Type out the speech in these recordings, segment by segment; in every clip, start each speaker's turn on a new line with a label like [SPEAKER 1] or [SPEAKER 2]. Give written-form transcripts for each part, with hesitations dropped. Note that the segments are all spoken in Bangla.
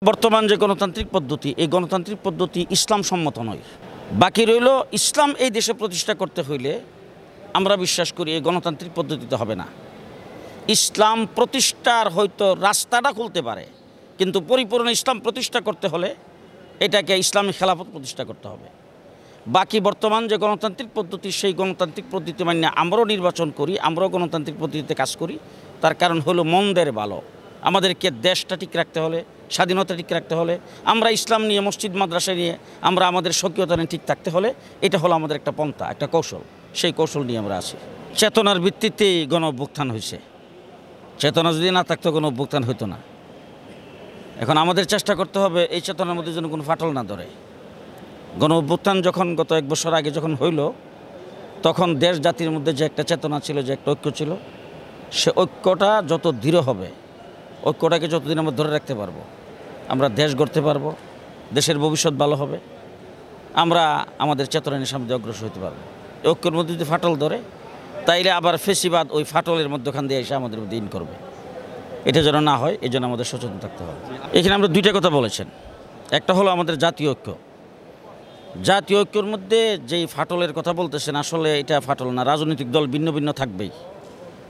[SPEAKER 1] বর্তমান যে গণতান্ত্রিক পদ্ধতি, এই গণতান্ত্রিক পদ্ধতি ইসলাম সম্মত নয়। বাকি রইল ইসলাম এই দেশে প্রতিষ্ঠা করতে হইলে আমরা বিশ্বাস করি এই গণতান্ত্রিক পদ্ধতিতে হবে না। ইসলাম প্রতিষ্ঠার হয়তো রাস্তাটা খুলতে পারে, কিন্তু পরিপূর্ণ ইসলাম প্রতিষ্ঠা করতে হলে এটাকে ইসলামী খেলাফত প্রতিষ্ঠা করতে হবে। বাকি বর্তমান যে গণতান্ত্রিক পদ্ধতি, সেই গণতান্ত্রিক পদ্ধতি মানে আমরাও নির্বাচন করি, আমরাও গণতান্ত্রিক পদ্ধতিতে কাজ করি। তার কারণ হলো মন্দের ভালো। আমাদেরকে দেশটা ঠিক রাখতে হলে, স্বাধীনতা ঠিক রাখতে হলে, আমরা ইসলাম নিয়ে, মসজিদ মাদ্রাসা নিয়ে আমরা আমাদের স্বকীয়তা নিয়ে ঠিক থাকতে হলে এটা হলো আমাদের একটা পন্থা, একটা কৌশল। সেই কৌশল নিয়ে আমরা আছি। চেতনার ভিত্তিতেই গণ অভ্যুত্থান হয়েছে। চেতনা যদি না থাকতো কোনো অভ্যুত্থান হইতো না। এখন আমাদের চেষ্টা করতে হবে এই চেতনার মধ্যে যেন কোনো ফাটল না ধরে। গণ অভ্যুত্থান যখন গত 1 বছর আগে যখন হইল, তখন দেশ জাতির মধ্যে যে একটা চেতনা ছিল, যে একটা ঐক্য ছিল, সে ঐক্যটা যত দৃঢ় হবে, ঐক্যটাকে যতদিন আমরা ধরে রাখতে পারবো, আমরা দেশ গড়তে পারবো, দেশের ভবিষ্যৎ ভালো হবে, আমরা আমাদের চেতনা নিয়ে সামনে অগ্রসর হতে পারবো। ঐক্যের মধ্যে যদি ফাটল ধরে, তাইলে আবার ফেসিবাদ ওই ফাটলের মধ্যখান দিয়ে এসে আমাদের মধ্যে ইন করবে। এটা যেন না হয়, এই জন্য আমাদের সচেতন থাকতে হবে। এখানে আমরা 2টা কথা বলেছেন। একটা হলো আমাদের জাতীয় ঐক্য। জাতীয় ঐক্যের মধ্যে যেই ফাটলের কথা বলতেছেন, আসলে এটা ফাটল না। রাজনৈতিক দল ভিন্ন ভিন্ন থাকবেই।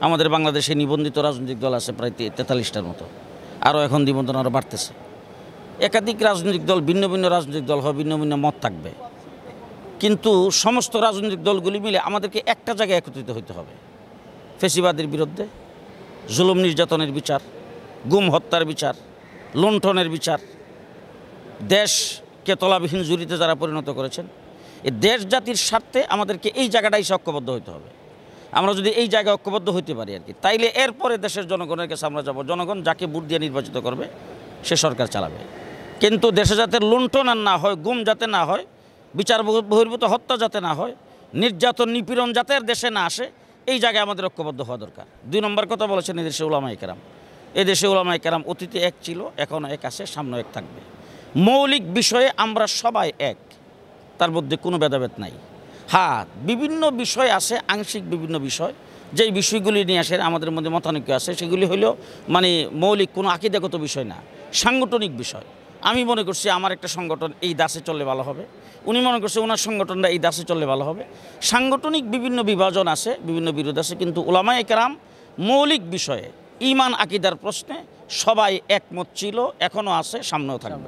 [SPEAKER 1] আমাদের বাংলাদেশে নিবন্ধিত রাজনৈতিক দল আছে প্রায় 43টার মতো, আরও এখন নিবন্ধন আরও বাড়তেছে। একাধিক রাজনৈতিক দল, ভিন্ন ভিন্ন রাজনৈতিক দল হয়, ভিন্ন ভিন্ন মত থাকবে, কিন্তু সমস্ত রাজনৈতিক দলগুলি মিলে আমাদেরকে একটা জায়গায় একত্রিত হতে হবে। ফেসিবাদের বিরুদ্ধে, জুলুম নির্যাতনের বিচার, গুম হত্যার বিচার, লুণ্ঠনের বিচার, দেশকে তলাবিহীন জুড়িতে যারা পরিণত করেছেন, এই দেশ জাতির স্বার্থে আমাদেরকে এই জায়গাটাই ঐক্যবদ্ধ হতে হবে। আমরা যদি এই জায়গায় ঐক্যবদ্ধ হইতে পারি আর কি, তাইলে এরপরে দেশের জনগণের কাছে আমরা যাব। জনগণ যাকে ভোট দিয়ে নির্বাচিত করবে সে সরকার চালাবে। কিন্তু দেশে যাতে লুণ্ঠন আর না হয়, গুম যাতে না হয়, বিচার বহির্ভূত হত্যা যাতে না হয়, নির্যাতন নিপীড়ন যাতে দেশে না আসে, এই জায়গায় আমাদের ঐক্যবদ্ধ হওয়া দরকার। 2 নম্বর কথা বলেছেন এদেশে উলামায়ে কেরাম। এদেশে উলামায়ে কেরাম অতীতে এক ছিল, এখনও এক আছে, সামনেও এক থাকবে। মৌলিক বিষয়ে আমরা সবাই এক, তার মধ্যে কোনো ভেদাভেদ নাই। হ্যাঁ, বিভিন্ন বিষয় আছে, আংশিক বিভিন্ন বিষয়, যেই বিষয়গুলি নিয়ে আসে আমাদের মধ্যে মতানৈক্য আছে, সেগুলি হলো মানে মৌলিক কোনো আকীদাগত বিষয় না, সাংগঠনিক বিষয়। আমি মনে করছি আমার একটা সংগঠন এই দাসে চললে ভালো হবে, উনি মনে করছে ওনার সংগঠনটা এই দাসে চললে ভালো হবে। সাংগঠনিক বিভিন্ন বিভাজন আছে, বিভিন্ন বিরোধ আছে, কিন্তু উলামায়ে কেরাম মৌলিক বিষয়ে ঈমান আকীদার প্রশ্নে সবাই একমত ছিল, এখনও আছে, সামনেও থাকবে।